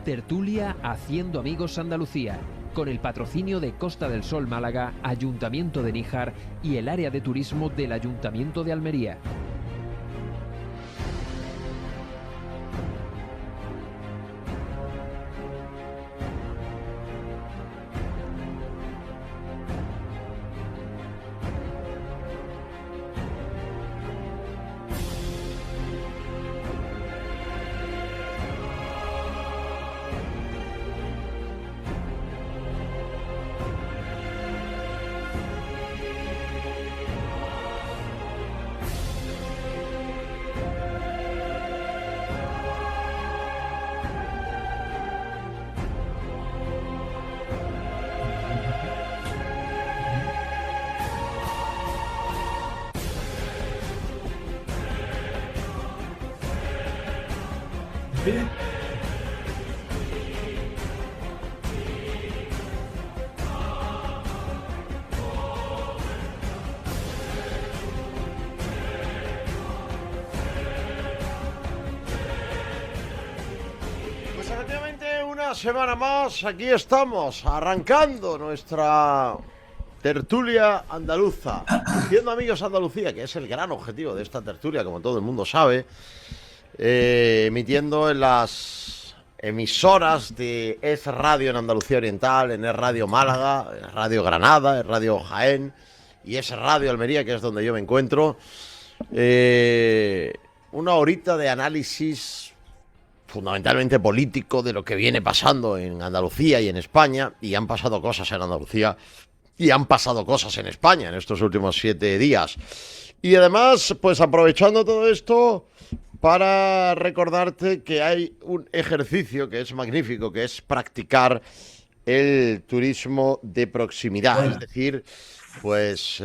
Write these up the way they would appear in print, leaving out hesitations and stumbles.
Tertulia Haciendo Amigos Andalucía, con el patrocinio de Costa del Sol Málaga, Ayuntamiento de Níjar y el área de turismo del Ayuntamiento de Almería. Pues efectivamente una semana más aquí estamos arrancando nuestra tertulia andaluza, Haciendo Amigos Andalucía, que es el gran objetivo de esta tertulia, como todo el mundo sabe, emitiendo en las emisoras de Es Radio en Andalucía Oriental, en Es Radio Málaga, Es Radio Granada, Es Radio Jaén y Es Radio Almería, que es donde yo me encuentro. Una horita de análisis fundamentalmente político de lo que viene pasando en Andalucía y en España, y han pasado cosas en Andalucía y han pasado cosas en España en estos últimos 7 días. Y además, pues aprovechando todo esto, para recordarte que hay un ejercicio que es magnífico, que es practicar el turismo de proximidad, es decir, pues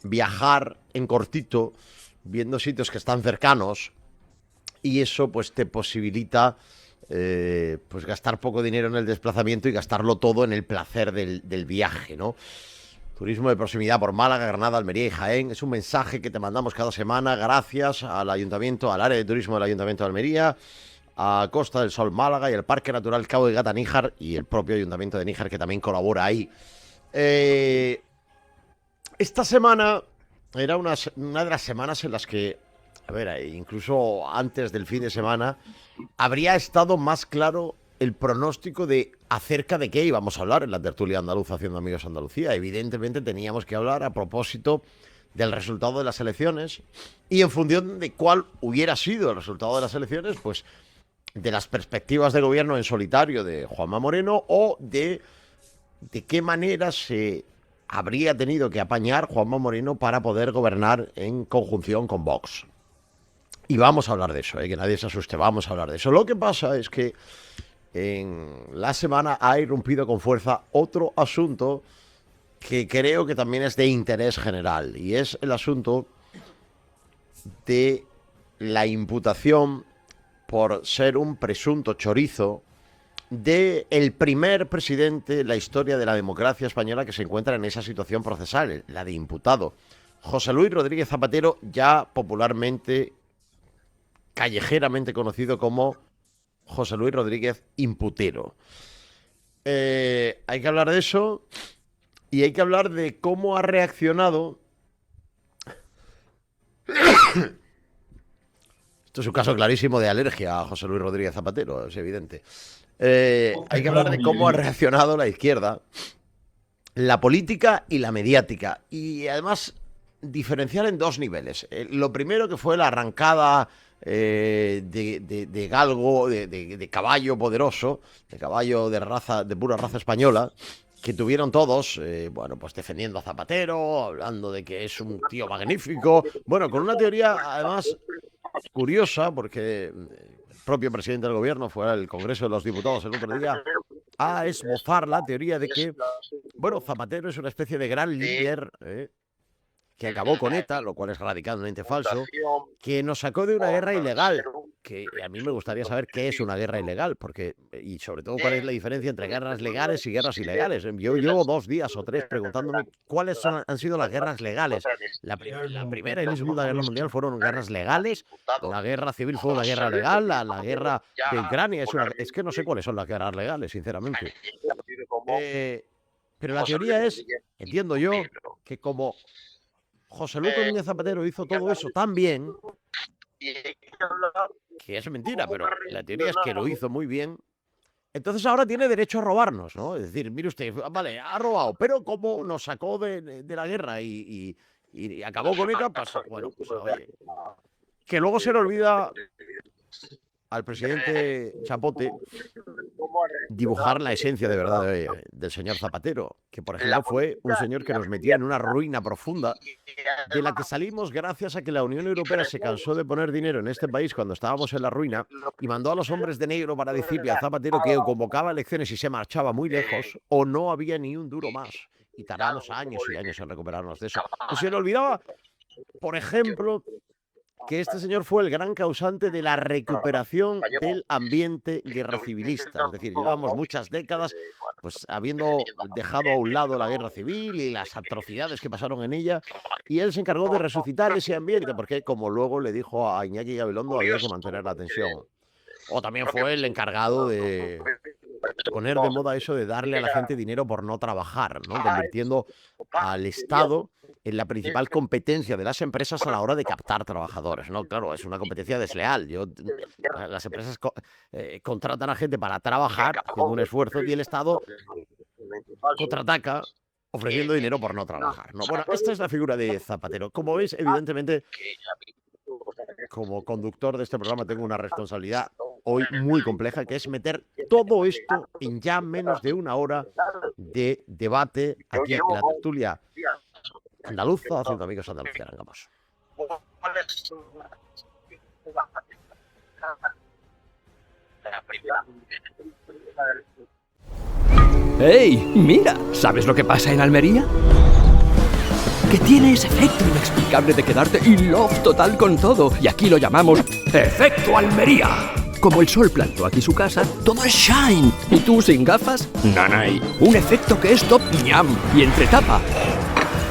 viajar en cortito, viendo sitios que están cercanos, y eso pues te posibilita pues gastar poco dinero en el desplazamiento y gastarlo todo en el placer del viaje, ¿no? Turismo de proximidad por Málaga, Granada, Almería y Jaén. Es un mensaje que te mandamos cada semana gracias al Ayuntamiento, al área de turismo del Ayuntamiento de Almería, a Costa del Sol Málaga y al Parque Natural Cabo de Gata Níjar y el propio Ayuntamiento de Níjar, que también colabora ahí. Esta semana era una de las semanas en las que, a ver, incluso antes del fin de semana, habría estado más claro el pronóstico de acerca de qué íbamos a hablar en la tertulia andaluza Haciendo Amigos Andalucía. Evidentemente teníamos que hablar a propósito del resultado de las elecciones y en función de cuál hubiera sido el resultado de las elecciones, pues de las perspectivas de gobierno en solitario de Juanma Moreno o de qué manera se habría tenido que apañar Juanma Moreno para poder gobernar en conjunción con Vox. Y vamos a hablar de eso, que nadie se asuste, vamos a hablar de eso. Lo que pasa es que en la semana ha irrumpido con fuerza otro asunto que creo que también es de interés general, y es el asunto de la imputación por ser un presunto chorizo de el primer presidente en la historia de la democracia española que se encuentra en esa situación procesal, la de imputado. José Luis Rodríguez Zapatero, ya popularmente, callejeramente conocido como José Luis Rodríguez Imputero. Hay que hablar de eso y hay que hablar de cómo ha reaccionado. Esto es un caso clarísimo de alergia a José Luis Rodríguez Zapatero, es evidente. Hay que hablar de cómo ha reaccionado la izquierda, la política y la mediática. Y además diferenciar en dos niveles. Lo primero, que fue la arrancada de galgo, de caballo poderoso, de caballo de raza, de pura raza española, que tuvieron todos, bueno, pues defendiendo a Zapatero, hablando de que es un tío magnífico, bueno, con una teoría además curiosa, porque el propio presidente del gobierno fue al Congreso de los Diputados el otro día a esbozar la teoría de que, bueno, Zapatero es una especie de gran líder, que acabó con ETA, lo cual es radicalmente falso, que nos sacó de una guerra ilegal, que a mí me gustaría saber qué es una guerra ilegal, porque, y sobre todo cuál es la diferencia entre guerras legales y guerras ilegales. Yo llevo 2 días o 3 preguntándome cuáles han sido las guerras legales. La Primera y la Segunda Guerra Mundial fueron guerras legales, la guerra civil fue una guerra legal, la guerra de Ucrania es que no sé cuáles son las guerras legales, sinceramente. Pero la teoría es, entiendo yo, que como José Luis Domínguez Zapatero hizo todo eso tan bien, que es mentira, pero la teoría es que lo hizo muy bien, entonces ahora tiene derecho a robarnos, ¿no? Es decir, mire usted, vale, ha robado, pero como nos sacó de la guerra y acabó con ella, pasó. Bueno, pues oye, que luego se le olvida al presidente Chapote dibujar la esencia de verdad del señor Zapatero, que por ejemplo fue un señor que nos metía en una ruina profunda de la que salimos gracias a que la Unión Europea se cansó de poner dinero en este país cuando estábamos en la ruina y mandó a los hombres de negro para decirle a Zapatero que o convocaba elecciones y se marchaba muy lejos o no había ni un duro más. Y tardamos años y años en recuperarnos de eso. Pues se le olvidaba, por ejemplo, que este señor fue el gran causante de la recuperación del ambiente guerra civilista. Es decir, llevamos muchas décadas pues habiendo dejado a un lado la guerra civil y las atrocidades que pasaron en ella, y él se encargó de resucitar ese ambiente, porque como luego le dijo a Iñaki Gabilondo, había que mantener la tensión. O también fue el encargado de poner de moda eso de darle a la gente dinero por no trabajar, ¿no? Convirtiendo al Estado en la principal competencia de las empresas a la hora de captar trabajadores, ¿no? Claro, es una competencia desleal. Las empresas contratan a gente para trabajar, haciendo un esfuerzo, y el Estado contraataca ofreciendo dinero por no trabajar, ¿no? Bueno, esta es la figura de Zapatero. Como veis, evidentemente, como conductor de este programa tengo una responsabilidad hoy muy compleja, que es meter todo esto en ya menos de una hora de debate aquí en la tertulia andaluza, haciendo amigos andalucía. Vamos. ¡Hey! Mira, ¿sabes lo que pasa en Almería? Que tiene ese efecto inexplicable de quedarte in love total con todo. Y aquí lo llamamos Efecto Almería. Como el sol plantó aquí su casa, todo es shine. ¿Y tú sin gafas? Nanay. Un efecto que es top ñam. Y entre tapa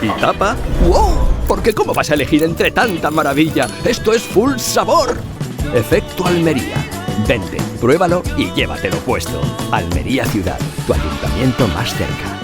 y tapa, ¡wow! Porque ¿cómo vas a elegir entre tanta maravilla? Esto es full sabor. Efecto Almería. Vente, pruébalo y llévatelo puesto. Almería Ciudad, tu ayuntamiento más cerca.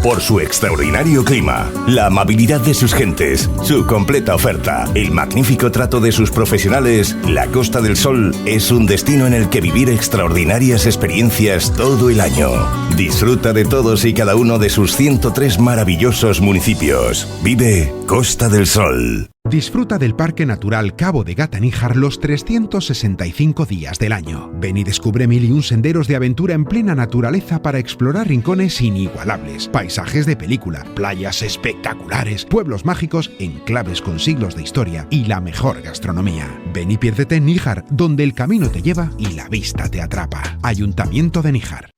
Por su extraordinario clima, la amabilidad de sus gentes, su completa oferta, el magnífico trato de sus profesionales, la Costa del Sol es un destino en el que vivir extraordinarias experiencias todo el año. Disfruta de todos y cada uno de sus 103 maravillosos municipios. Vive Costa del Sol. Disfruta del Parque Natural Cabo de Gata-Níjar los 365 días del año. Ven y descubre 1001 senderos de aventura en plena naturaleza para explorar rincones inigualables, paisajes de película, playas espectaculares, pueblos mágicos, enclaves con siglos de historia y la mejor gastronomía. Ven y piérdete en Níjar, donde el camino te lleva y la vista te atrapa. Ayuntamiento de Níjar.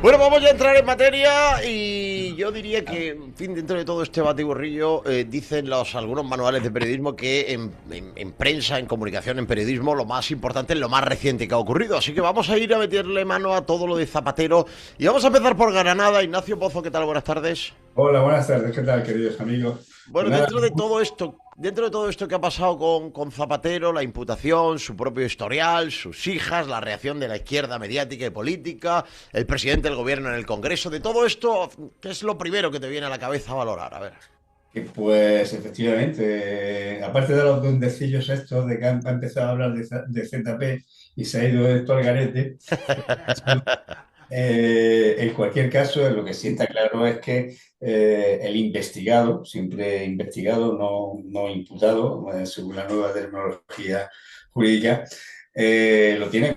Bueno, vamos ya a entrar en materia y yo diría que, en fin, dentro de todo este batiburrillo, dicen algunos manuales de periodismo que en prensa, en comunicación, en periodismo, lo más importante es lo más reciente que ha ocurrido. Así que vamos a ir a meterle mano a todo lo de Zapatero y vamos a empezar por Granada. Ignacio Pozo, ¿qué tal? Buenas tardes. Hola, buenas tardes. ¿Qué tal, queridos amigos? Bueno, dentro de todo esto que ha pasado con Zapatero, la imputación, su propio historial, sus hijas, la reacción de la izquierda mediática y política, el presidente del gobierno en el Congreso, de todo esto, ¿qué es lo primero que te viene a la cabeza a valorar? A ver. Pues efectivamente, aparte de los dundecillos estos de que han empezado a hablar de ZP y se ha ido esto al garete, en cualquier caso, lo que sí está claro es que el investigado, siempre investigado, no imputado, según la nueva terminología jurídica, lo tiene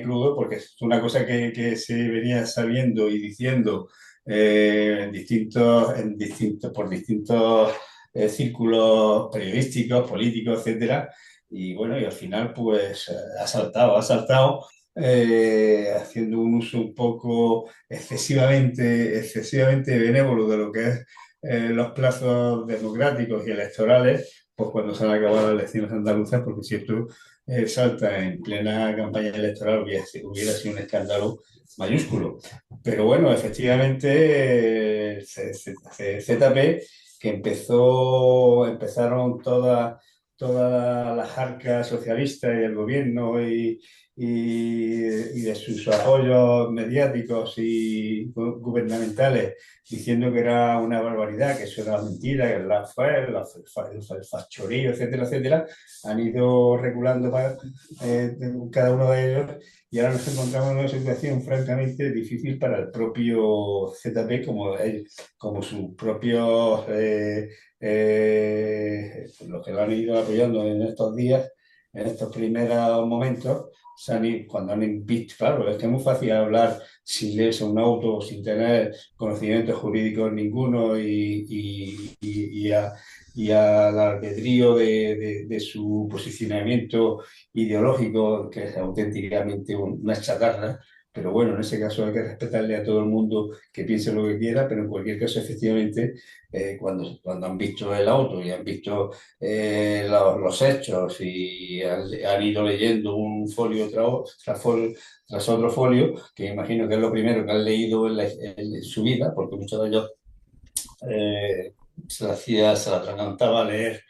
crudo porque es una cosa que se venía sabiendo y diciendo por distintos círculos periodísticos, políticos, etcétera, y bueno, y al final pues ha saltado haciendo un uso un poco excesivamente benévolo de lo que es los plazos democráticos y electorales, pues cuando se han acabado las elecciones andaluzas, porque si esto salta en plena campaña electoral hubiera sido un escándalo mayúsculo. Pero bueno, efectivamente, ZP, que empezaron toda la jarca socialista y el gobierno y de sus apoyos mediáticos y gubernamentales diciendo que era una barbaridad, que eso era mentira, que el facchorío, etcétera, etcétera, han ido regulando cada uno de ellos y ahora nos encontramos en una situación francamente difícil para el propio ZP como sus propios, los que lo han ido apoyando en estos días, en estos primeros momentos, cuando han visto, claro, es que es muy fácil hablar sin leerse un auto, sin tener conocimientos jurídicos ninguno y al albedrío de su posicionamiento ideológico, que es auténticamente una chatarra. Pero bueno, en ese caso hay que respetarle a todo el mundo que piense lo que quiera, pero en cualquier caso, efectivamente, cuando han visto el auto y han visto los hechos y han ido leyendo un folio tras otro folio, que imagino que es lo primero que han leído en su vida, porque muchos de ellos se la atragantaba a leer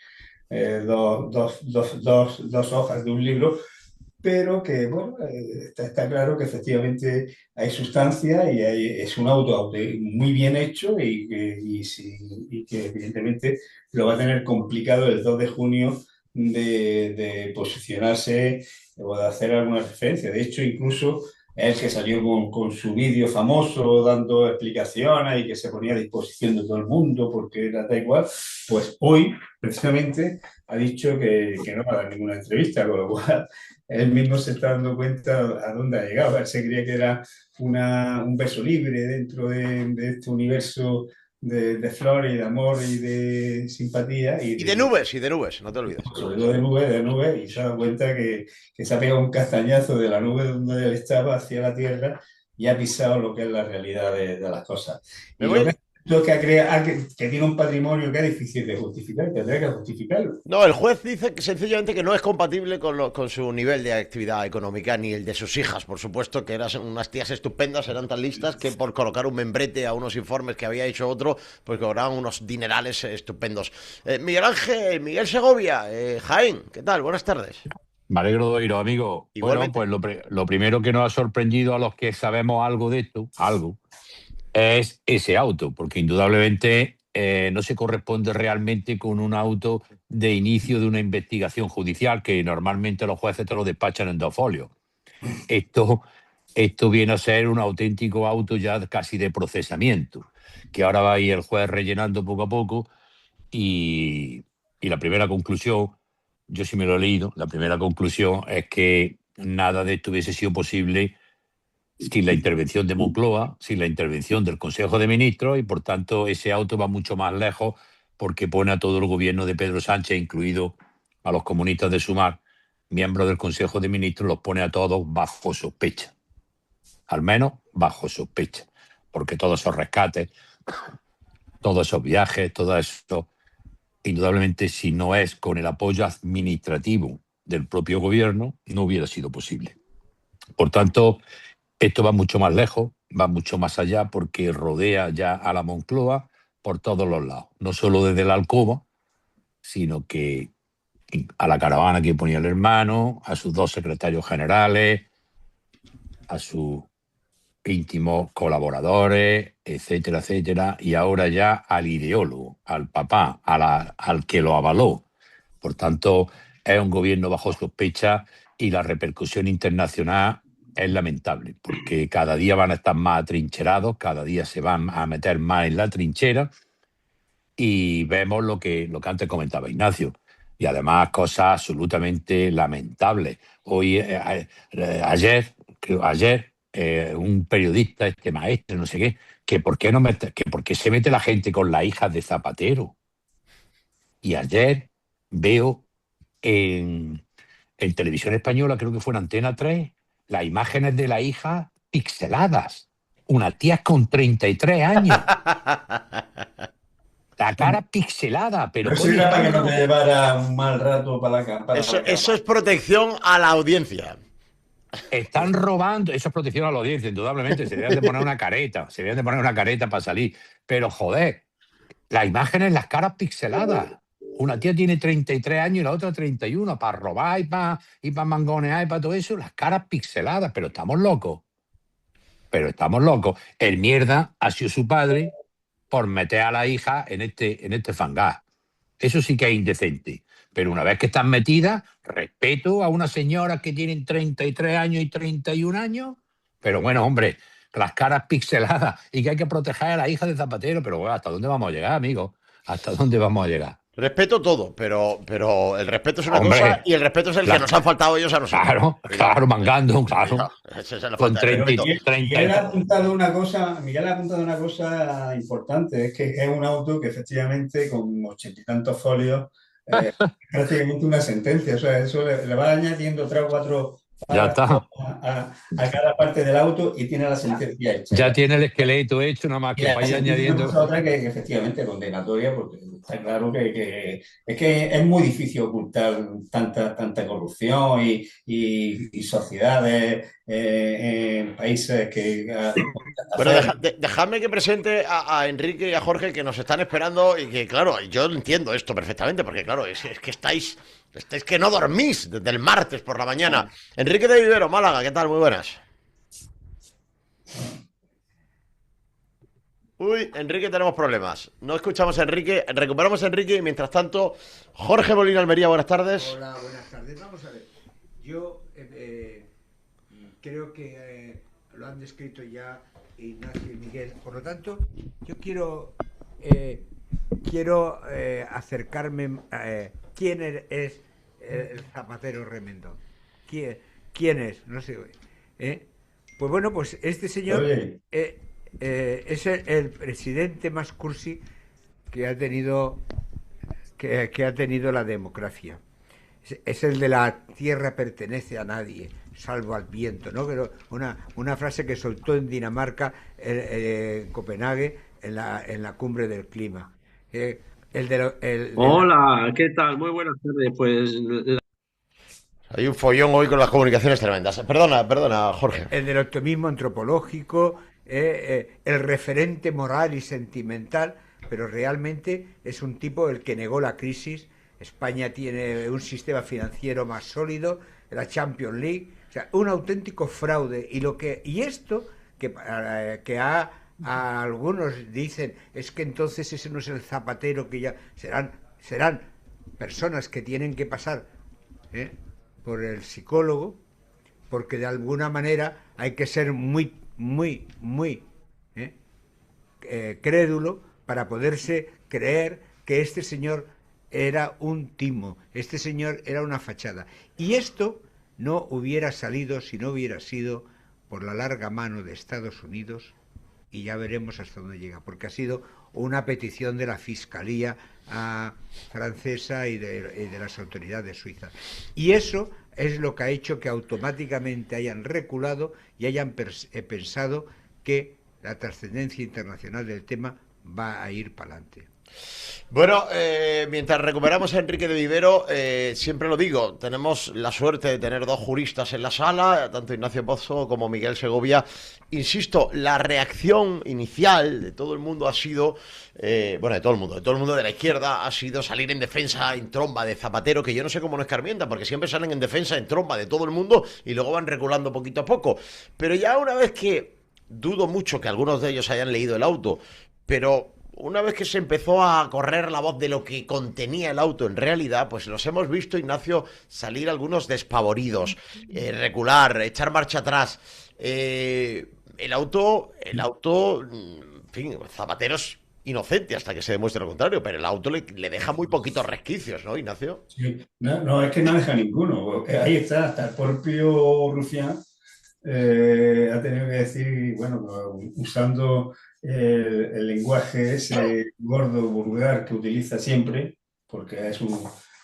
dos hojas de un libro, pero que, bueno, está claro que efectivamente hay sustancia y es un auto muy bien hecho y que evidentemente lo va a tener complicado el 2 de junio de posicionarse o de hacer alguna referencia. De hecho, incluso él que salió con su vídeo famoso dando explicaciones y que se ponía a disposición de todo el mundo porque era da igual, pues hoy precisamente ha dicho que no va a dar ninguna entrevista, con lo cual él mismo se está dando cuenta a dónde ha llegado. Él se creía que era un verso libre dentro de este universo de flores y de amor y de simpatía. Y de nubes, no te olvides. Sobre todo de nubes, y se ha dado cuenta que se ha pegado un castañazo de la nube donde él estaba hacia la tierra y ha pisado lo que es la realidad de las cosas. Me Y voy, lo que tiene un patrimonio que es difícil de justificar, tendrá que justificarlo. No, el juez dice que sencillamente que no es compatible con su nivel de actividad económica ni el de sus hijas, por supuesto, que eran unas tías estupendas, eran tan listas que por colocar un membrete a unos informes que había hecho otro, pues cobraban unos dinerales estupendos. Miguel Ángel, Miguel Segovia, Jaén, ¿qué tal? Buenas tardes. Me alegro de oíros, amigo. Igualmente. Bueno, pues lo primero que nos ha sorprendido a los que sabemos algo de esto, es ese auto, porque indudablemente no se corresponde realmente con un auto de inicio de una investigación judicial, que normalmente los jueces te lo despachan en 2 folios. Esto viene a ser un auténtico auto ya casi de procesamiento, que ahora va a ir el juez rellenando poco a poco y la primera conclusión, yo sí me lo he leído, la primera conclusión es que nada de esto hubiese sido posible sin la intervención de Moncloa, sin la intervención del Consejo de Ministros, y por tanto ese auto va mucho más lejos porque pone a todo el gobierno de Pedro Sánchez, incluido a los comunistas de Sumar, miembros del Consejo de Ministros, los pone a todos bajo sospecha. Al menos bajo sospecha. Porque todos esos rescates, todos esos viajes, todo eso, indudablemente, si no es con el apoyo administrativo del propio gobierno, no hubiera sido posible. Por tanto, esto va mucho más lejos, va mucho más allá, porque rodea ya a la Moncloa por todos los lados. No solo desde la alcoba, sino que a la caravana que ponía el hermano, a sus 2 secretarios generales, a sus íntimos colaboradores, etcétera, etcétera, y ahora ya al ideólogo, al papá, al que lo avaló. Por tanto, es un gobierno bajo sospecha y la repercusión internacional es lamentable, porque cada día van a estar más atrincherados, cada día se van a meter más en la trinchera y vemos lo que antes comentaba Ignacio. Y además cosas absolutamente lamentables. Ayer, un periodista, maestro, no sé qué, que por qué se mete la gente con las hijas de Zapatero. Y ayer veo en Televisión Española, creo que fue en Antena 3, las imágenes de la hija pixeladas. Una tía con 33 años. La cara pixelada, pero Eso coño, era para que está no te loco. llevara un mal rato para la cama. Eso es protección a la audiencia. Están robando, eso es protección a la audiencia, indudablemente. Se deben de poner una careta, para salir. Pero joder, las imágenes, las caras pixeladas. Una tía tiene 33 años y la otra 31, para robar y para mangonear y para todo eso, las caras pixeladas. Pero estamos locos. El mierda ha sido su padre por meter a la hija en este fangar. Eso sí que es indecente. Pero una vez que están metidas, respeto a unas señoras que tienen 33 años y 31 años. Pero bueno, hombre, las caras pixeladas y que hay que proteger a la hija de Zapatero. Pero bueno, ¿hasta dónde vamos a llegar, amigo? ¿Hasta dónde vamos a llegar? Respeto todo, pero el respeto es una Hombre, cosa y el respeto es el que nos han faltado ellos a nosotros. Claro, mangando, claro. Esa es la Con falta de respeto. 30, Miguel ha apuntado una cosa importante, es que es un auto que efectivamente con 80 y tantos folios es prácticamente una sentencia, o sea, eso le va añadiendo 3 o 4 Ya está. a cada parte del auto y tiene la sentencia hecha. Ya tiene el esqueleto hecho, nada más Y que la para ir sentencia añadiendo. es otra que efectivamente condenatoria, porque está claro que es muy difícil ocultar tanta corrupción y sociedades en países que... Pero dejadme que presente a Enrique y a Jorge, que nos están esperando y que, claro, yo entiendo esto perfectamente, porque, claro, es que estáis que no dormís desde el martes por la mañana. Enrique de Vivero, Málaga, ¿qué tal? Muy buenas. Uy, Enrique, tenemos problemas. No escuchamos a Enrique, recuperamos a Enrique y mientras tanto, Jorge Molina Almería, buenas tardes. Hola, buenas tardes. Vamos a ver. Yo creo que lo han descrito ya Ignacio y Miguel. Por lo tanto, yo quiero acercarme a quién es el Zapatero Remendón. ¿Quién es? No sé. Pues bueno, pues este señor es el presidente más cursi que ha tenido la democracia. Es el de la tierra pertenece a nadie, salvo al viento, ¿no? Pero una frase que soltó en Dinamarca, en Copenhague, en la cumbre del clima. Hola, ¿qué tal? Muy buenas tardes. Pues hay un follón hoy con las comunicaciones tremendas. Perdona, Jorge. El del optimismo antropológico, el referente moral y sentimental, pero realmente es un tipo el que negó la crisis. España tiene un sistema financiero más sólido, la Champions League, o sea, un auténtico fraude. Y esto que a algunos dicen es que entonces ese no es el Zapatero, que ya serán personas que tienen que pasar por el psicólogo, porque de alguna manera hay que ser muy crédulo para poderse creer que este señor era un timo, este señor era una fachada. Y esto no hubiera salido si no hubiera sido por la larga mano de Estados Unidos, y ya veremos hasta dónde llega, porque ha sido una petición de la Fiscalía francesa y de las autoridades suizas. Y eso es lo que ha hecho que automáticamente hayan reculado y hayan pensado que la trascendencia internacional del tema va a ir para adelante. Bueno, mientras recuperamos a Enrique de Vivero, siempre lo digo, tenemos la suerte de tener dos juristas en la sala, tanto Ignacio Pozo como Miguel Segovia. Insisto, la reacción inicial de todo el mundo ha sido, de todo el mundo de la izquierda, ha sido salir en defensa en tromba de Zapatero, que yo no sé cómo no escarmienta, porque siempre salen en defensa en tromba de todo el mundo y luego van reculando poquito a poco. Pero ya una vez que, dudo mucho que algunos de ellos hayan leído el auto, pero una vez que se empezó a correr la voz de lo que contenía el auto en realidad, pues los hemos visto, Ignacio, salir algunos despavoridos, recular, echar marcha atrás. El auto, en fin, Zapatero es inocente hasta que se demuestre lo contrario, pero el auto le deja muy poquitos resquicios, ¿no, Ignacio? Sí, no, es que no deja ninguno. Ahí está, hasta el propio Rufián ha tenido que decir, bueno, usando el lenguaje ese gordo, vulgar que utiliza siempre, porque es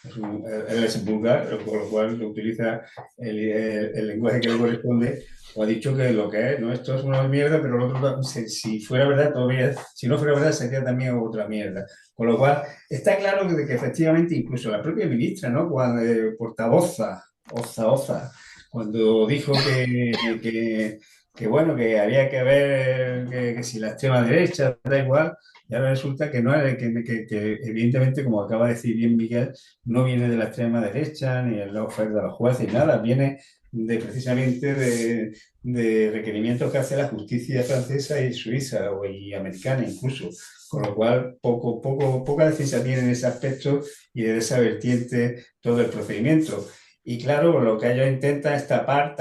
él es vulgar, con lo cual utiliza el lenguaje que le corresponde, o ha dicho que lo que es, ¿no? Esto es una mierda, pero lo otro, si fuera verdad, todavía, si no fuera verdad, sería también otra mierda. Con lo cual, está claro que efectivamente, incluso la propia ministra, ¿no? Cuando, portavoza, Oza, cuando dijo que bueno, que había que ver que si la extrema derecha, da igual, y ahora resulta que no, que evidentemente, como acaba de decir bien Miguel, no viene de la extrema derecha, ni en la oferta de los jueces, ni nada, viene precisamente de requerimientos que hace la justicia francesa y suiza y americana incluso, con lo cual poca defensa tiene en ese aspecto y de esa vertiente todo el procedimiento. Y claro, lo que ellos intentan es tapar,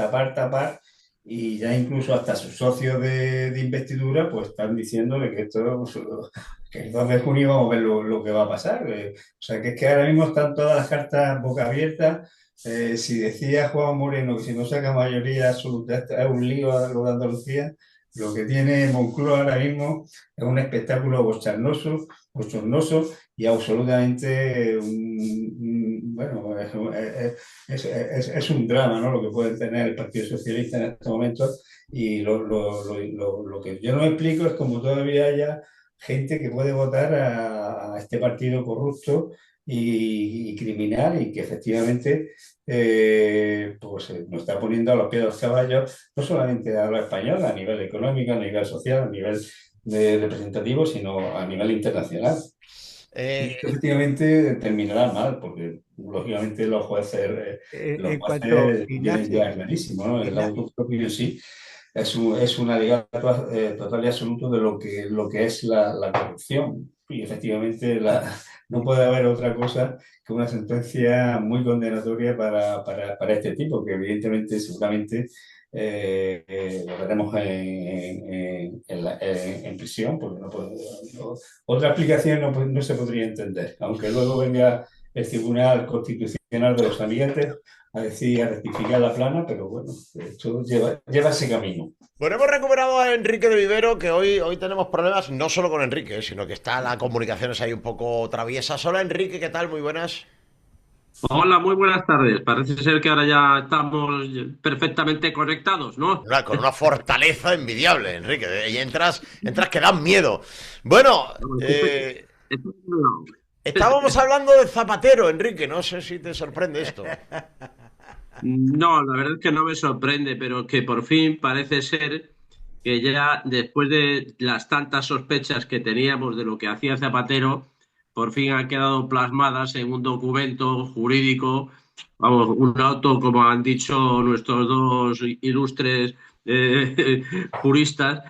y ya incluso hasta sus socios de investidura pues están diciéndole que esto, que el 2 de junio vamos a ver lo que va a pasar. O sea, que es que ahora mismo están todas las cartas boca abiertas. Si decía Juan Moreno que si no saca mayoría absoluta es un lío lo de Andalucía, lo que tiene Moncloa ahora mismo es un espectáculo bochornoso y absolutamente bueno, es un drama, ¿no? Lo que puede tener el Partido Socialista en estos momentos, y lo que yo no me explico es cómo todavía haya gente que puede votar a este partido corrupto y criminal, y que efectivamente pues nos está poniendo a los pies de los caballos, no solamente a la española, a nivel económico, a nivel social, a nivel representativo, sino a nivel internacional. Y efectivamente terminará mal, porque lógicamente los jueces tienen ya clarísimo, ¿no? El autopropio en sí es un alegato total y absoluto de lo que es la corrupción. Y efectivamente no puede haber otra cosa que una sentencia muy condenatoria para este tipo, que evidentemente, seguramente, lo veremos en prisión, porque otra explicación no se podría entender, aunque luego venga el Tribunal Constitucional de los amiguetes a rectificar la plana, pero bueno, esto lleva ese camino. Bueno, hemos recuperado a Enrique de Vivero, que hoy tenemos problemas no solo con Enrique, sino que está la comunicación ahí un poco traviesa. Hola Enrique, ¿qué tal? Muy buenas. Hola, muy buenas tardes. Parece ser que ahora ya estamos perfectamente conectados, ¿no? Con una fortaleza envidiable, Enrique. Y entras que dan miedo. Bueno, estábamos hablando de Zapatero, Enrique. No sé si te sorprende esto. No, la verdad es que no me sorprende, pero que por fin parece ser que ya después de las tantas sospechas que teníamos de lo que hacía Zapatero, por fin han quedado plasmadas en un documento jurídico, vamos, un auto, como han dicho nuestros dos ilustres juristas,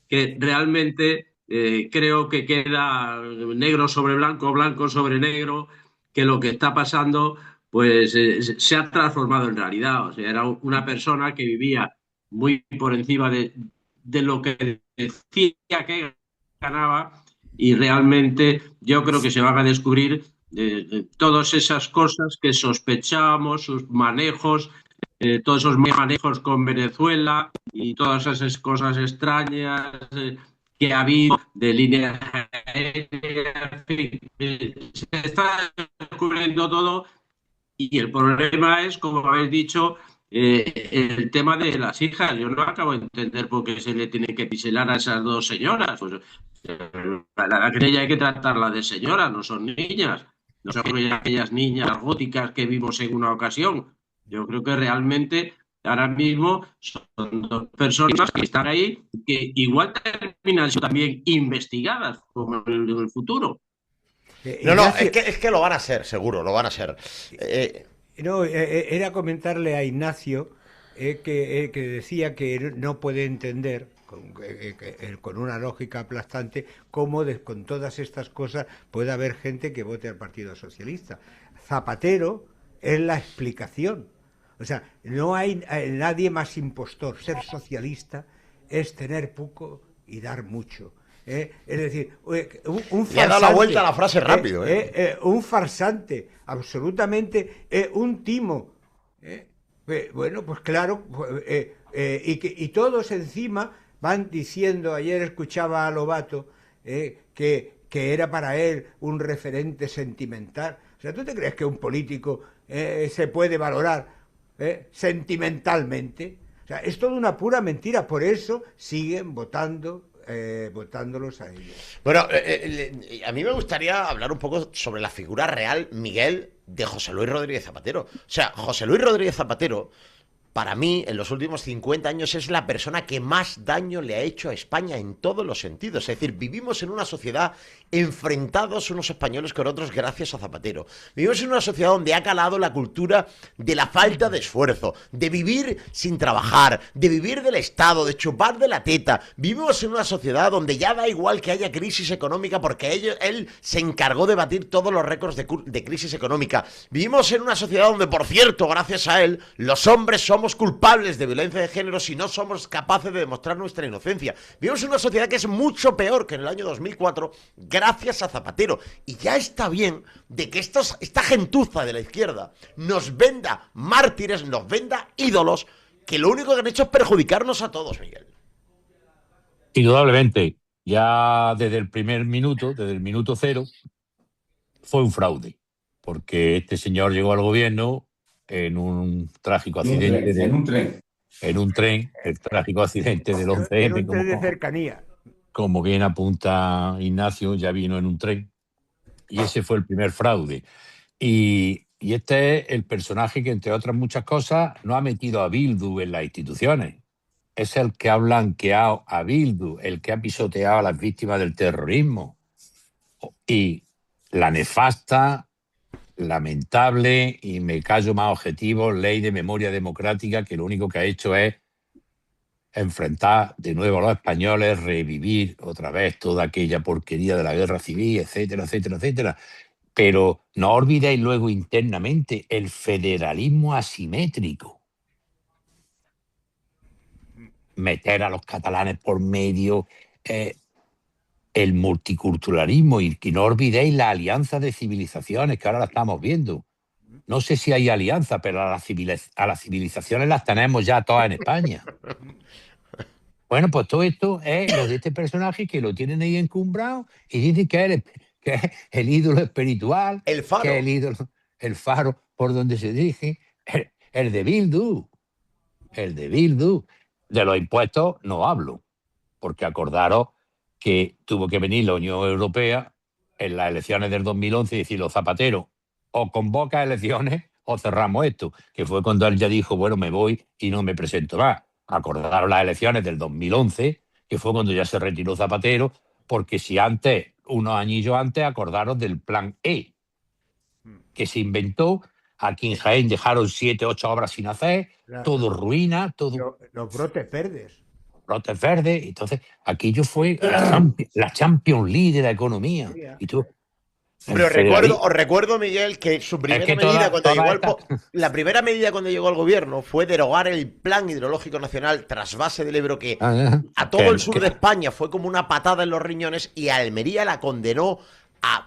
que realmente creo que queda negro sobre blanco, blanco sobre negro, que lo que está pasando pues se ha transformado en realidad. O sea, era una persona que vivía muy por encima de lo que decía que ganaba, y realmente yo creo que se van a descubrir todas esas cosas que sospechábamos, sus manejos, todos esos manejos con Venezuela y todas esas cosas extrañas que ha habido de líneas aéreas. Se está descubriendo todo, y el problema es, como habéis dicho, el tema de las hijas. Yo no acabo de entender por qué se le tiene que piselar a esas dos señoras. Pues, la querella hay que tratarla de señora, no son niñas. No son aquellas niñas góticas que vimos en una ocasión. Yo creo que realmente ahora mismo son dos personas que están ahí, que igual terminan siendo también investigadas como en el futuro. No, es que lo van a ser, seguro, lo van a ser. Era comentarle a Ignacio que decía que no puede entender, con una lógica aplastante, cómo con todas estas cosas puede haber gente que vote al Partido Socialista. Zapatero es la explicación. O sea, no hay nadie más impostor. Ser socialista es tener poco y dar mucho. Es decir, un farsante, le ha dado la vuelta a la frase rápido. Un farsante, absolutamente, un timo. Bueno, pues claro, y todos encima van diciendo, ayer escuchaba a Lobato, que era para él un referente sentimental. O sea, ¿tú te crees que un político se puede valorar sentimentalmente? O sea, es toda una pura mentira. Por eso siguen votándolos a ellos. Bueno, a mí me gustaría hablar un poco sobre la figura real, Miguel, de José Luis Rodríguez Zapatero. O sea, José Luis Rodríguez Zapatero, para mí, en los últimos 50 años, es la persona que más daño le ha hecho a España en todos los sentidos. Es decir, vivimos en una sociedad enfrentados unos españoles con otros gracias a Zapatero. Vivimos en una sociedad donde ha calado la cultura de la falta de esfuerzo, de vivir sin trabajar, de vivir del Estado, de chupar de la teta. Vivimos en una sociedad donde ya da igual que haya crisis económica porque él se encargó de batir todos los récords de crisis económica. Vivimos en una sociedad donde, por cierto, gracias a él, los hombres somos culpables de violencia de género si no somos capaces de demostrar nuestra inocencia. Vivimos en una sociedad que es mucho peor que en el año 2004 gracias a Zapatero. Y ya está bien de que esta gentuza de la izquierda nos venda mártires, nos venda ídolos, que lo único que han hecho es perjudicarnos a todos, Miguel. Indudablemente, ya desde el minuto cero, fue un fraude, porque este señor llegó al gobierno en un trágico accidente. En un tren, el trágico accidente del 11M. En un tren de cercanía. Como bien apunta Ignacio, ya vino en un tren. Y ese fue el primer fraude. Y este es el personaje que, entre otras muchas cosas, no ha metido a Bildu en las instituciones. Es el que ha blanqueado a Bildu, el que ha pisoteado a las víctimas del terrorismo. Y la nefasta, lamentable, y me callo más objetivo, ley de memoria democrática, que lo único que ha hecho es enfrentar de nuevo a los españoles, revivir otra vez toda aquella porquería de la guerra civil, etcétera, etcétera, etcétera. Pero no olvidéis luego internamente el federalismo asimétrico. Meter a los catalanes por medio, el multiculturalismo, y que no olvidéis la alianza de civilizaciones, que ahora la estamos viendo. No sé si hay alianza, pero a las civilizaciones las tenemos ya todas en España. Bueno, pues todo esto es lo de este personaje, que lo tienen ahí encumbrado y dicen que es el ídolo espiritual. El faro. Que es el faro por donde se dirige. El de Bildu. El de Bildu. De los impuestos no hablo, porque acordaros que tuvo que venir la Unión Europea en las elecciones del 2011 y decir: los Zapatero, o convoca elecciones o cerramos esto, que fue cuando él ya dijo: bueno, me voy y no me presento más. Acordaron las elecciones del 2011, que fue cuando ya se retiró Zapatero, porque si antes, unos añillos antes, acordaron del plan E, que se inventó. Aquí en Jaén dejaron 7, 8 obras sin hacer, todo ruina, todo... Los brotes verdes. Brotes verdes. Entonces, aquello fue la Champions League de la economía. Y tú... Pero os recuerdo, Miguel, que su primera la primera medida cuando llegó al gobierno fue derogar el Plan Hidrológico Nacional Trasvase del Ebro, que a todo el sur de España fue como una patada en los riñones, y a Almería la condenó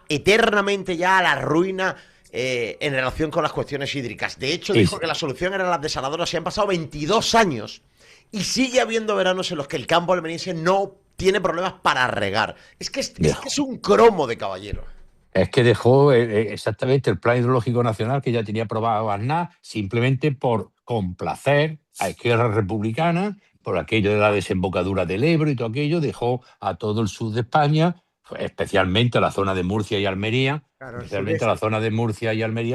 eternamente ya a la ruina en relación con las cuestiones hídricas. De hecho, dijo que la solución eran las desaladoras, y han pasado 22 años y sigue habiendo veranos en los que el campo almeriense no tiene problemas para regar. Es que es un cromo de caballero. Es que dejó exactamente el Plan Hidrológico Nacional, que ya tenía aprobado Aznar, simplemente por complacer a Izquierda Republicana, por aquello de la desembocadura del Ebro y todo aquello, dejó a todo el sur de España, especialmente a la zona de Murcia y Almería,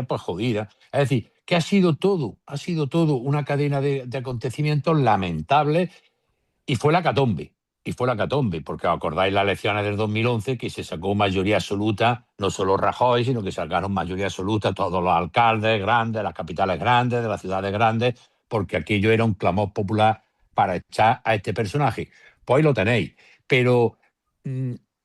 pues jodida. Es decir, que ha sido todo una cadena de acontecimientos lamentables, y fue la hecatombe. Porque acordáis las elecciones del 2011, que se sacó mayoría absoluta, no solo Rajoy, sino que sacaron mayoría absoluta todos los alcaldes grandes, las capitales grandes, de las ciudades grandes, porque aquello era un clamor popular para echar a este personaje. Pues ahí lo tenéis. Pero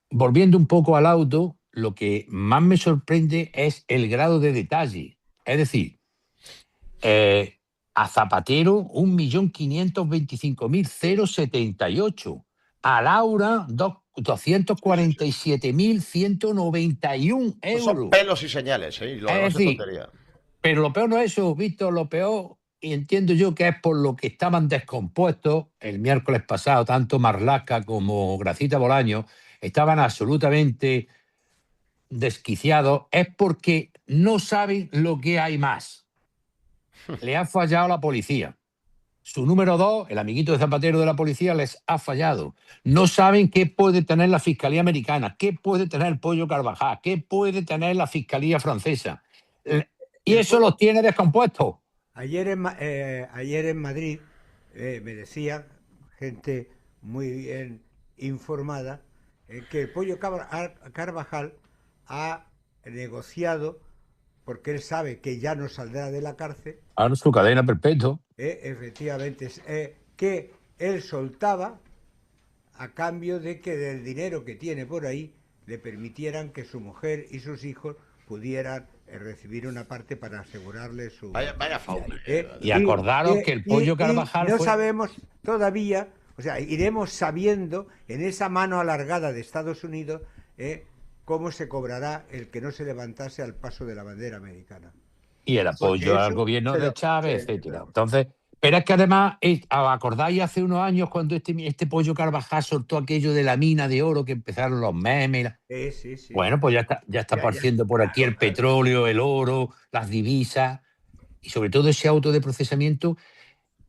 volviendo un poco al auto, lo que más me sorprende es el grado de detalle. Es decir, a Zapatero 1.525.078. A Laura 247.191 euros. Son pelos y señales, ¿eh? Es decir, pero lo peor no es eso, Víctor, lo peor, y entiendo yo que es por lo que estaban descompuestos el miércoles pasado, tanto Marlaska como Gracita Bolaño, estaban absolutamente desquiciados es porque no saben lo que hay más. Le ha fallado la policía. Su número 2, el amiguito de Zapatero de la policía, les ha fallado. No saben qué puede tener la Fiscalía Americana, qué puede tener el Pollo Carvajal, qué puede tener la Fiscalía Francesa. Y eso los tiene descompuestos. Ayer en Madrid me decía gente muy bien informada que el Pollo Carvajal ha negociado, porque él sabe que ya no saldrá de la cárcel. Ahora su cadena perpetua. Efectivamente, que él soltaba a cambio de que del dinero que tiene por ahí le permitieran que su mujer y sus hijos pudieran recibir una parte para asegurarle su... Vaya fauna. Y acordaros que el Pollo Carvajal no sabemos todavía, o sea, iremos sabiendo en esa mano alargada de Estados Unidos cómo se cobrará el que no se levantase al paso de la bandera americana. Y el apoyo al gobierno de Chávez, etcétera. Entonces, pero es que además, ¿acordáis hace unos años cuando este Pollo Carvajal soltó aquello de la mina de oro, que empezaron los memes? Sí. Bueno, pues ya está apareciendo por aquí el petróleo, el oro, las divisas y sobre todo ese auto de procesamiento.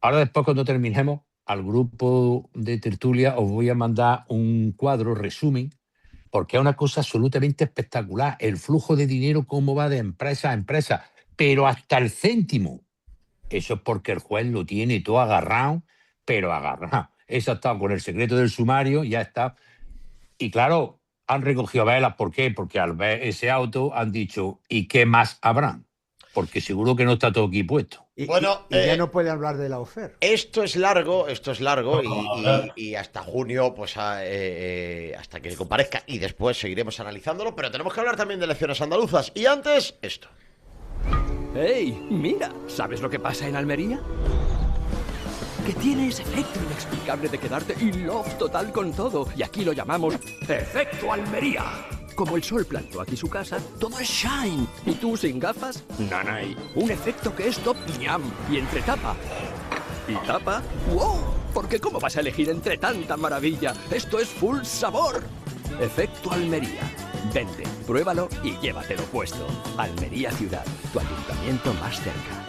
Ahora después, cuando terminemos, al grupo de tertulia os voy a mandar un cuadro resumen, porque es una cosa absolutamente espectacular. El flujo de dinero, cómo va de empresa a empresa, pero hasta el céntimo. Eso es porque el juez lo tiene todo agarrado, pero agarrado. Eso ha estado con el secreto del sumario, ya está. Y claro, han recogido velas. ¿Por qué? Porque al ver ese auto han dicho, ¿y qué más habrán? Porque seguro que no está todo aquí puesto. Bueno, ya no puede hablar de la oferta. Esto es largo y hasta junio, pues hasta que comparezca, y después seguiremos analizándolo, pero tenemos que hablar también de elecciones andaluzas. Y antes, esto. ¡Hey! Mira, ¿sabes lo que pasa en Almería? Que tiene ese efecto inexplicable de quedarte in love total con todo. Y aquí lo llamamos Efecto Almería. Como el sol plantó aquí su casa, todo es shine. ¿Y tú sin gafas? Nanay. Un efecto que es top ñam. Y entre tapa y tapa, ¡wow! Porque ¿cómo vas a elegir entre tanta maravilla? Esto es full sabor. Efecto Almería. Vente, pruébalo y llévatelo puesto. Almería Ciudad, tu ayuntamiento más cerca.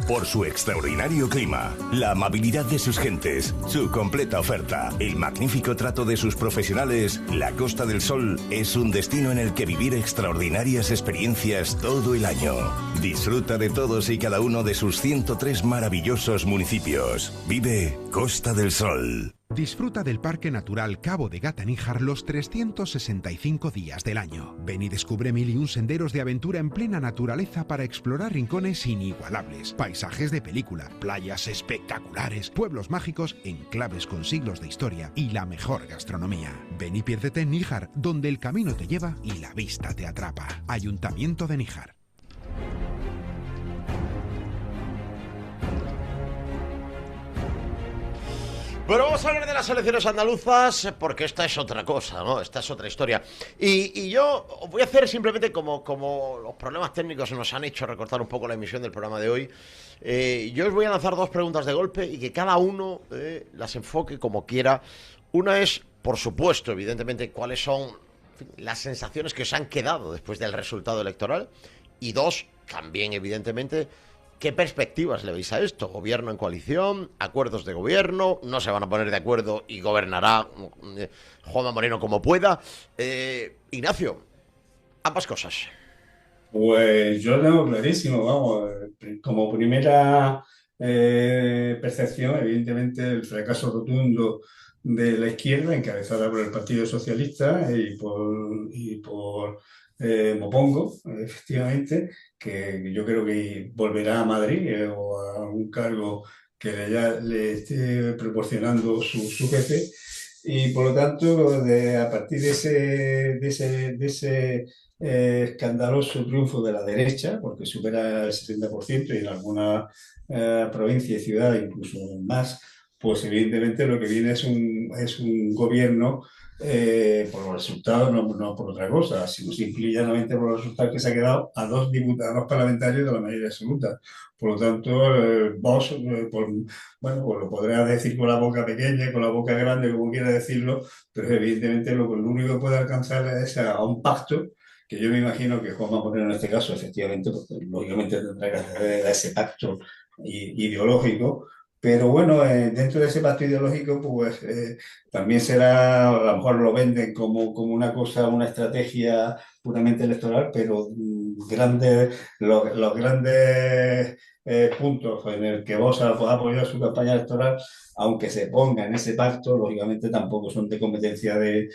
Por su extraordinario clima, la amabilidad de sus gentes, su completa oferta, el magnífico trato de sus profesionales, la Costa del Sol es un destino en el que vivir extraordinarias experiencias todo el año. Disfruta de todos y cada uno de sus 103 maravillosos municipios. Vive Costa del Sol. Disfruta del Parque Natural Cabo de Gata-Níjar los 365 días del año. Ven y descubre 1001 senderos de aventura en plena naturaleza para explorar rincones inigualables, paisajes de película, playas espectaculares, pueblos mágicos, enclaves con siglos de historia y la mejor gastronomía. Ven y piérdete en Níjar, donde el camino te lleva y la vista te atrapa. Ayuntamiento de Níjar. Bueno, vamos a hablar de las elecciones andaluzas porque esta es otra cosa, ¿no? Esta es otra historia. Y yo voy a hacer simplemente como los problemas técnicos nos han hecho recortar un poco la emisión del programa de hoy. Yo os voy a lanzar dos preguntas de golpe y que cada uno las enfoque como quiera. Una es, por supuesto, evidentemente, cuáles son las sensaciones que os han quedado después del resultado electoral. Y dos, también, evidentemente, ¿qué perspectivas le veis a esto? ¿Gobierno en coalición? ¿Acuerdos de gobierno? ¿No se van a poner de acuerdo y gobernará Juanma Moreno como pueda? Ignacio, ambas cosas. Pues yo lo tengo clarísimo, vamos. Como primera percepción, evidentemente, el fracaso rotundo de la izquierda, encabezada por el Partido Socialista y por Mopongo, efectivamente, que yo creo que volverá a Madrid o a un cargo que le esté proporcionando su jefe, y por lo tanto, a partir de ese escandaloso triunfo de la derecha, porque supera el 70% y en alguna provincia y ciudad incluso más, pues evidentemente lo que viene es un gobierno por los resultados, no por otra cosa, sino simple y llanamente por los resultados que se ha quedado a dos parlamentarios de la mayoría absoluta. Por lo tanto, Vox, bueno, pues lo podrás decir con la boca pequeña, con la boca grande, como quiera decirlo, pero evidentemente lo único que puede alcanzar es a un pacto que yo me imagino que Juanma Moreno en este caso, efectivamente, porque lógicamente tendrá que acceder a ese pacto ideológico, pero bueno, dentro de ese pacto ideológico, pues también será, a lo mejor lo venden como una cosa, una estrategia puramente electoral, pero los grandes puntos en el que Vox ha apoyado su campaña electoral, aunque se ponga en ese pacto, lógicamente tampoco son de competencia del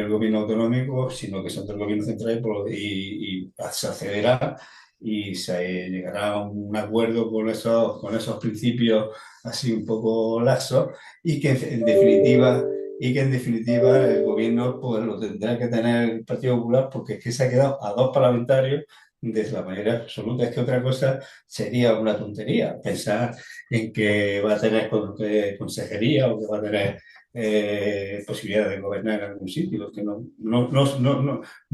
gobierno autonómico, sino que son del gobierno central y se accederá y se llegará a un acuerdo con esos principios así un poco laxos y que en definitiva el gobierno pues lo tendrá que tener el Partido Popular porque es que se ha quedado a dos parlamentarios de la mayoría absoluta. Es que otra cosa sería una tontería pensar en que va a tener consejería o que va a tener posibilidad de gobernar en algún sitio, que no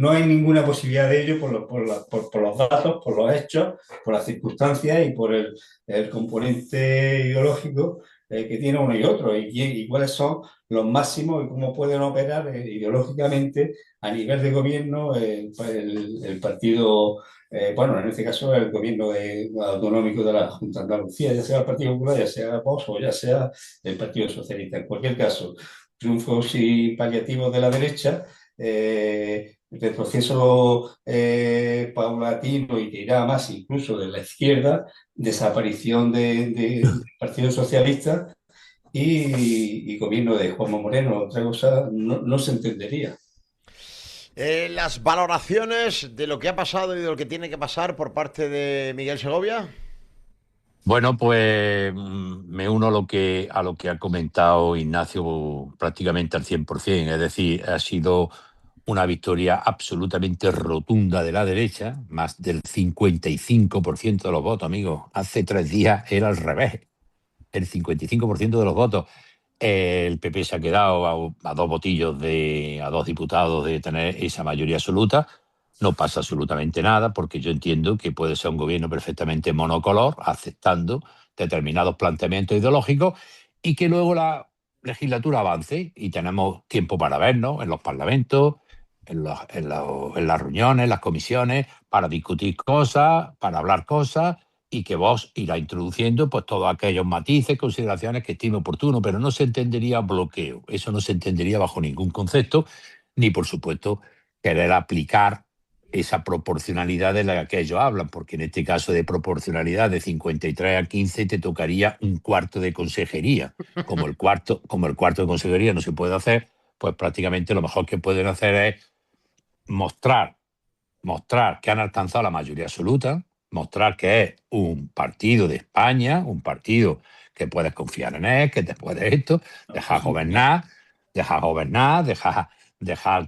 hay ninguna posibilidad de ello por los datos, por los hechos, por las circunstancias y por el componente ideológico que tiene uno y otro y cuáles son los máximos y cómo pueden operar ideológicamente a nivel de gobierno el partido, bueno, en este caso el gobierno autonómico de la Junta de Andalucía, ya sea el Partido Popular, ya sea Vox o ya sea el Partido Socialista. En cualquier caso, triunfos y paliativos de la derecha, el proceso paulatino y que irá más incluso de la izquierda, desaparición del Partido Socialista y gobierno de Juanma Moreno. Otra cosa no se entendería. Las valoraciones de lo que ha pasado y de lo que tiene que pasar por parte de Miguel Segovia. Bueno, pues me uno a lo que ha comentado Ignacio prácticamente al 100%. Es decir, ha sido una victoria absolutamente rotunda de la derecha, más del 55% de los votos, amigos. Hace 3 días era al revés, el 55% de los votos. El PP se ha quedado a 2 votillos a 2 diputados de tener esa mayoría absoluta. No pasa absolutamente nada porque yo entiendo que puede ser un gobierno perfectamente monocolor, aceptando determinados planteamientos ideológicos y que luego la legislatura avance y tenemos tiempo para vernos en los parlamentos, en las reuniones, en las comisiones, para discutir cosas, para hablar cosas y que Vox irá introduciendo pues todos aquellos matices, consideraciones que estime oportuno, pero no se entendería bloqueo. Eso no se entendería bajo ningún concepto, ni por supuesto querer aplicar esa proporcionalidad de la que ellos hablan, porque en este caso de proporcionalidad de 53 a 15 te tocaría un cuarto de consejería. Como el cuarto de consejería no se puede hacer, pues prácticamente lo mejor que pueden hacer es mostrar que han alcanzado la mayoría absoluta, mostrar que es un partido de España, un partido que puedes confiar en él, que te puede esto, dejar gobernar, dejar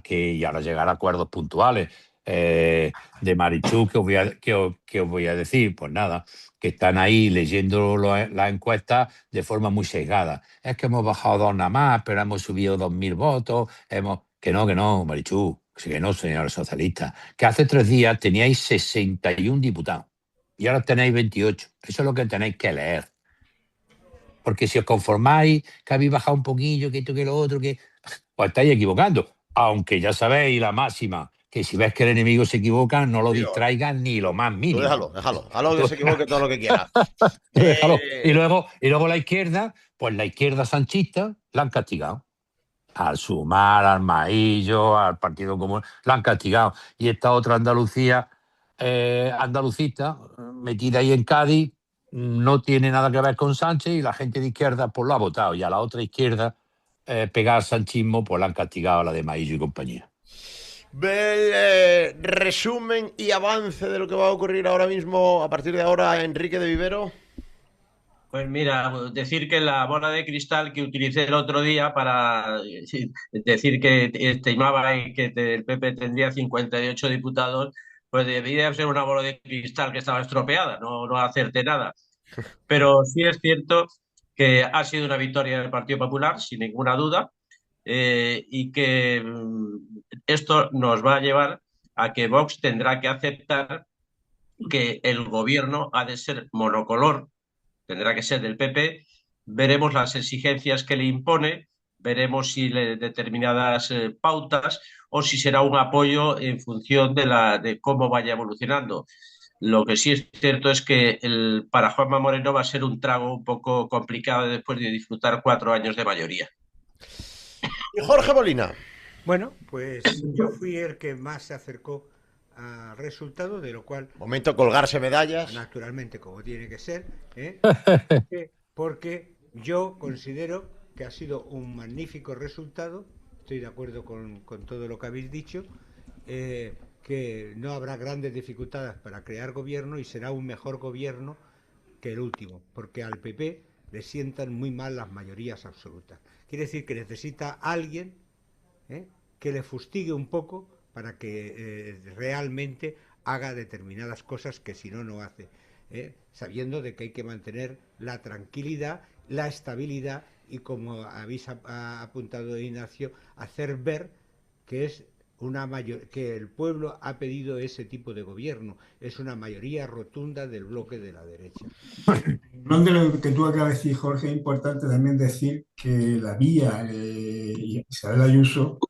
que, y ahora llegar a acuerdos puntuales. De Marichú, ¿qué os voy a decir? Pues nada, que están ahí leyendo las encuestas de forma muy sesgada. Es que hemos bajado 2 nada más, pero hemos subido 2.000 votos. Que no, Marichú, que no, señores socialistas. Que hace 3 días teníais 61 diputados y ahora tenéis 28. Eso es lo que tenéis que leer. Porque si os conformáis, que habéis bajado un poquillo, que esto, que lo otro, que os estáis equivocando. Aunque ya sabéis la máxima, que si ves que el enemigo se equivoca, no lo distraigas ni lo más mínimo. Déjalo que se equivoque todo lo que quiera. Déjalo. Y luego la izquierda sanchista la han castigado. Al Sumar, al Maillo, al Partido Común, la han castigado. Y esta otra Andalucía, andalucista, metida ahí en Cádiz, no tiene nada que ver con Sánchez y la gente de izquierda pues lo ha votado. Y a la otra izquierda, pegada al sanchismo, pues la han castigado a la de Maillo y compañía. Resumen y avance de lo que va a ocurrir ahora mismo, a partir de ahora, Enrique de Vivero. Pues mira, decir que la bola de cristal que utilicé el otro día para decir que estimaba que el PP tendría 58 diputados, pues debía ser una bola de cristal que estaba estropeada, no acerté nada. Pero sí es cierto que ha sido una victoria del Partido Popular, sin ninguna duda, y que esto nos va a llevar a que Vox tendrá que aceptar que el gobierno ha de ser monocolor, tendrá que ser del PP. Veremos las exigencias que le impone veremos si determinadas pautas o si será un apoyo en función de cómo vaya evolucionando. Lo que sí es cierto es que para Juanma Moreno va a ser un trago un poco complicado después de disfrutar 4 años de mayoría. Y Jorge Molina. Bueno, pues yo fui el que más se acercó al resultado, de lo cual... Momento colgarse medallas. Naturalmente, como tiene que ser, porque yo considero que ha sido un magnífico resultado. Estoy de acuerdo con todo lo que habéis dicho, que no habrá grandes dificultades para crear gobierno y será un mejor gobierno que el último, porque al PP le sientan muy mal las mayorías absolutas. Quiere decir que necesita alguien que le fustigue un poco para que realmente haga determinadas cosas que si no, no hace, sabiendo de que hay que mantener la tranquilidad, la estabilidad y, como habéis apuntado, Ignacio, hacer ver que es que el pueblo ha pedido ese tipo de gobierno. Es una mayoría rotunda del bloque de la derecha. No de lo que tú acabas de decir, Jorge, es importante también decir que la vía Isabel Ayuso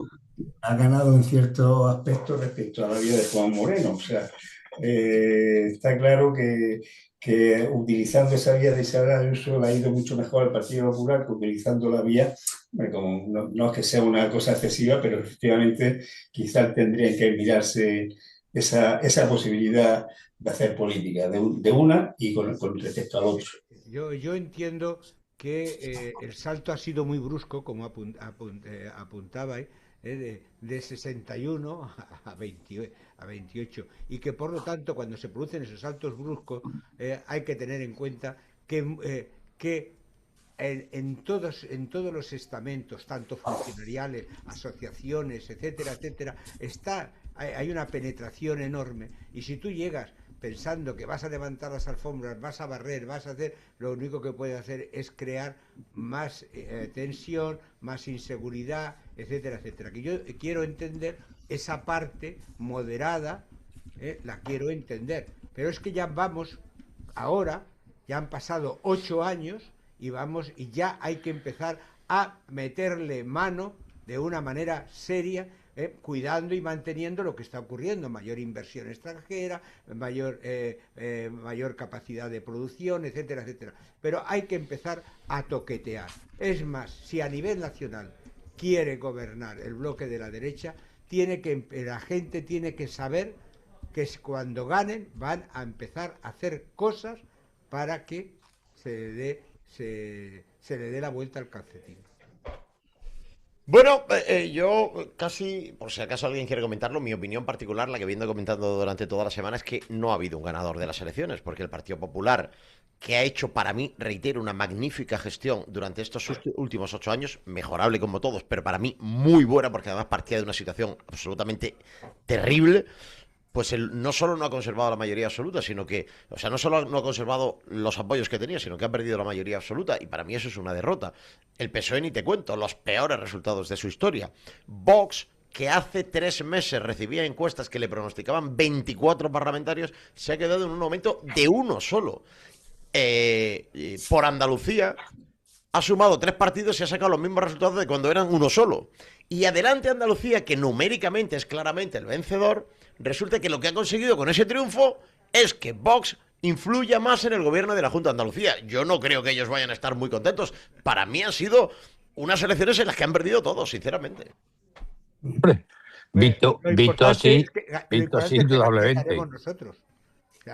ha ganado en ciertos aspectos respecto a la vía de Juan Moreno. O sea, está claro que utilizando esa vía de Isabel Ayuso le ha ido mucho mejor al Partido Popular que utilizando la vía, como no es que sea una cosa excesiva, pero efectivamente quizás tendrían que mirarse esa posibilidad de hacer política de una y con respecto al otro. Yo entiendo que el salto ha sido muy brusco, como apuntabais, de 61 a 28, y que por lo tanto, cuando se producen esos saltos bruscos, hay que tener en cuenta que en todos los estamentos, tanto funcionariales, asociaciones, etcétera, etcétera, hay una penetración enorme, y si tú llegas pensando que vas a levantar las alfombras, vas a barrer, vas a hacer, lo único que puedes hacer es crear más tensión, más inseguridad, etcétera, etcétera. Que yo quiero entender esa parte moderada, la quiero entender, pero es que ya vamos, ahora, ya han pasado 8 años y ya hay que empezar a meterle mano de una manera seria, cuidando y manteniendo lo que está ocurriendo: mayor inversión extranjera, mayor capacidad de producción, etcétera, etcétera. Pero hay que empezar a toquetear. Es más, si a nivel nacional quiere gobernar el bloque de la derecha, la gente tiene que saber que cuando ganen van a empezar a hacer cosas para que se le dé la vuelta al calcetín. Bueno, yo casi, por si acaso alguien quiere comentarlo, mi opinión particular, la que viendo comentando durante toda la semana, es que no ha habido un ganador de las elecciones, porque el Partido Popular, que ha hecho para mí, reitero, una magnífica gestión durante estos últimos 8 años, mejorable como todos, pero para mí muy buena, porque además partía de una situación absolutamente terrible, pues no solo no ha conservado la mayoría absoluta, sino que, o sea, no solo no ha conservado los apoyos que tenía, sino que ha perdido la mayoría absoluta, y para mí eso es una derrota. El PSOE, ni te cuento, los peores resultados de su historia. Vox, que hace 3 meses recibía encuestas que le pronosticaban 24 parlamentarios, se ha quedado en un aumento de uno solo. Por Andalucía ha sumado 3 partidos y ha sacado los mismos resultados de cuando eran uno solo. Y adelante Andalucía, que numéricamente es claramente el vencedor, resulta que lo que ha conseguido con ese triunfo es que Vox influya más en el gobierno de la Junta de Andalucía. Yo no creo que ellos vayan a estar muy contentos. Para mí han sido unas elecciones en las que han perdido todos, sinceramente. Hombre, visto así, indudablemente.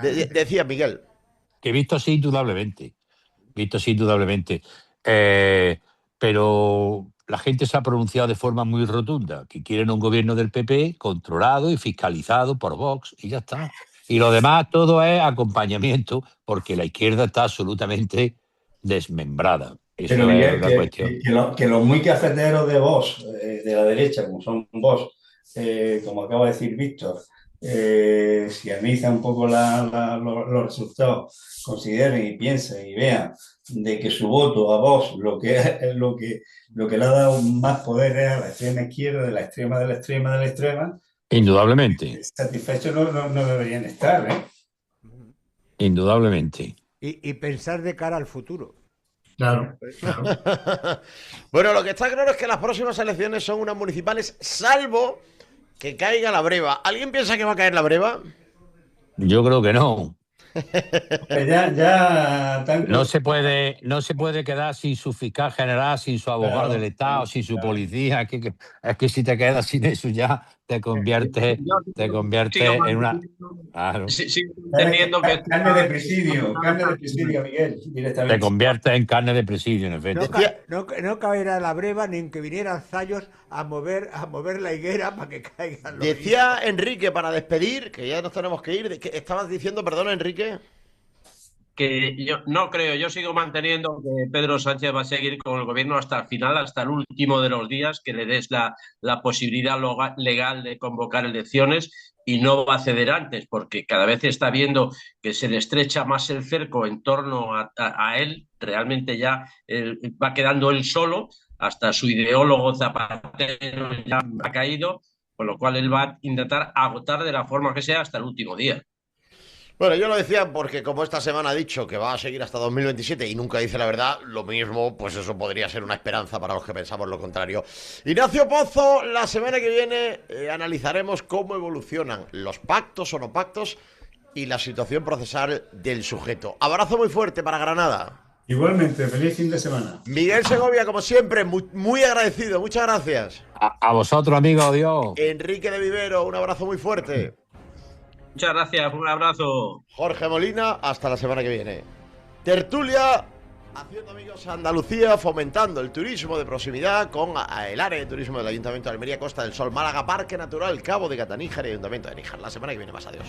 Decía Miguel. Que visto así, indudablemente. Pero la gente se ha pronunciado de forma muy rotunda, que quieren un gobierno del PP controlado y fiscalizado por Vox, y ya está. Y lo demás todo es acompañamiento, porque la izquierda está absolutamente desmembrada. Eso pero es la cuestión. Que los muy cafeteros de Vox, de la derecha, como son Vox, como acaba de decir Víctor, si analizan un poco los resultados, consideren y piensen y vean de que su voto a Vox lo que le ha dado más poder es a la extrema izquierda, de la extrema, de la extrema, de la extrema. Indudablemente. Satisfechos no deberían estar, Indudablemente. Y pensar de cara al futuro. Claro, claro. Bueno, lo que está claro es que las próximas elecciones son unas municipales, salvo que caiga la breva. ¿Alguien piensa que va a caer la breva? Yo creo que no. Pues ya tanto. No se puede quedar sin su fiscal general, sin su abogado del Estado, sin su policía. Es que si te quedas sin eso ya te convierte en una... Claro. Sigo entendiendo que Carne de presidio, Miguel, directamente. Te convierte en carne de presidio, en efecto. No caerá la breva ni en que vinieran Zayos a mover la higuera para que caigan los Decía Enrique, para despedir, que ya nos tenemos que ir, ¿qué estabas diciendo, perdona, Enrique? que yo no creo, yo sigo manteniendo que Pedro Sánchez va a seguir con el gobierno hasta el final, hasta el último de los días, que le des la posibilidad legal de convocar elecciones y no va a ceder antes, porque cada vez está viendo que se le estrecha más el cerco en torno a él, realmente ya va quedando él solo, hasta su ideólogo Zapatero ya ha caído, con lo cual él va a intentar agotar de la forma que sea hasta el último día. Bueno, yo lo decía porque como esta semana ha dicho que va a seguir hasta 2027 y nunca dice la verdad, lo mismo, pues eso podría ser una esperanza para los que pensamos lo contrario. Ignacio Pozo, la semana que viene analizaremos cómo evolucionan los pactos o no pactos y la situación procesal del sujeto. Abrazo muy fuerte para Granada. Igualmente, feliz fin de semana. Miguel Segovia, como siempre, muy agradecido, muchas gracias. A vosotros, amigos, Dios. Enrique de Vivero, un abrazo muy fuerte. Muchas gracias, un abrazo. Jorge Molina, hasta la semana que viene. Tertulia, haciendo amigos a Andalucía, fomentando el turismo de proximidad con el área de turismo del Ayuntamiento de Almería, Costa del Sol, Málaga, Parque Natural, Cabo de Gata Níjar y Ayuntamiento de Níjar. La semana que viene más, adiós.